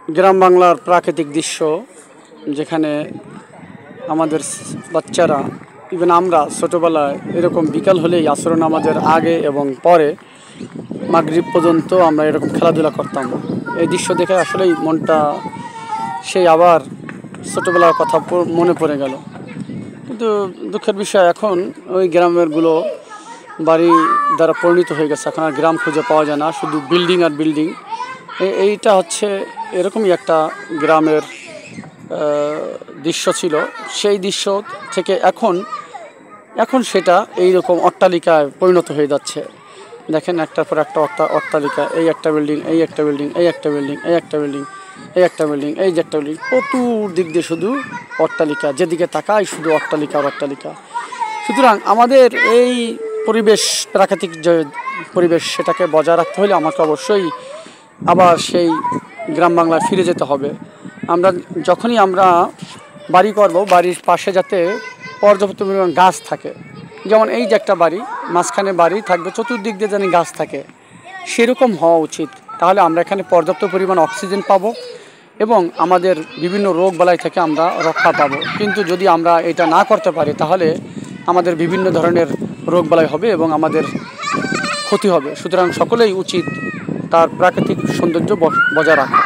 গ্রাম বাংলার প্রাকৃতিক দৃশ্য, যেখানে আমাদের বাচ্চারা, ইভেন আমরা ছোটোবেলায় এরকম বিকাল হলেই আসর নামাজের আগে এবং পরে মাগরিব পর্যন্ত আমরা এরকম খেলাধুলা করতাম। এই দৃশ্য দেখে আসলেই মনটা সেই আবার ছোটোবেলার কথা মনে পড়ে গেল। কিন্তু দুঃখের বিষয়, এখন ওই গ্রামেরগুলো বাড়ি দ্বারা পরিণত হয়ে গেছে। এখন আর গ্রাম খুঁজে পাওয়া যায় না, শুধু বিল্ডিং আর বিল্ডিং। এইটা হচ্ছে এরকমই একটা গ্রামের দৃশ্য ছিল। সেই দৃশ্য থেকে এখন সেটা এইরকম অট্টালিকায় পরিণত হয়ে যাচ্ছে। দেখেন, একটার পর একটা অট্টালিকা, এই একটা বিল্ডিং, এই একটা বিল্ডিং, এই একটা বিল্ডিং, এই একটা বিল্ডিং, এই একটা বিল্ডিং, এই যে একটা বিল্ডিং, চতুর্দিক দিয়ে শুধু অট্টালিকা, যেদিকে তাকাই শুধু অট্টালিকা আর অট্টালিকা। সুতরাং আমাদের এই পরিবেশ, প্রাকৃতিক যে পরিবেশ, সেটাকে বজায় রাখতে হলে আমাকে অবশ্যই আবার সেই গ্রাম বাংলায় ফিরে যেতে হবে। যখনই আমরা বাড়ি করব, বাড়ির পাশে যাতে পর্যাপ্ত পরিমাণ গাছ থাকে। যেমন এই যে একটা বাড়ি, মাঝখানে বাড়ি থাকবে, চতুর্দিক দিয়ে যেন গাছ থাকে, সেরকম হওয়া উচিত। তাহলে আমরা এখানে পর্যাপ্ত পরিমাণ অক্সিজেন পাবো এবং আমাদের বিভিন্ন রোগ বালাই থেকে আমরা রক্ষা পাবো। কিন্তু যদি আমরা এটা না করতে পারি, তাহলে আমাদের বিভিন্ন ধরনের রোগ বালাই হবে এবং আমাদের ক্ষতি হবে। সুতরাং সকলেই উচিত তার প্রাকৃতিক সৌন্দর্য বজায় রাখা।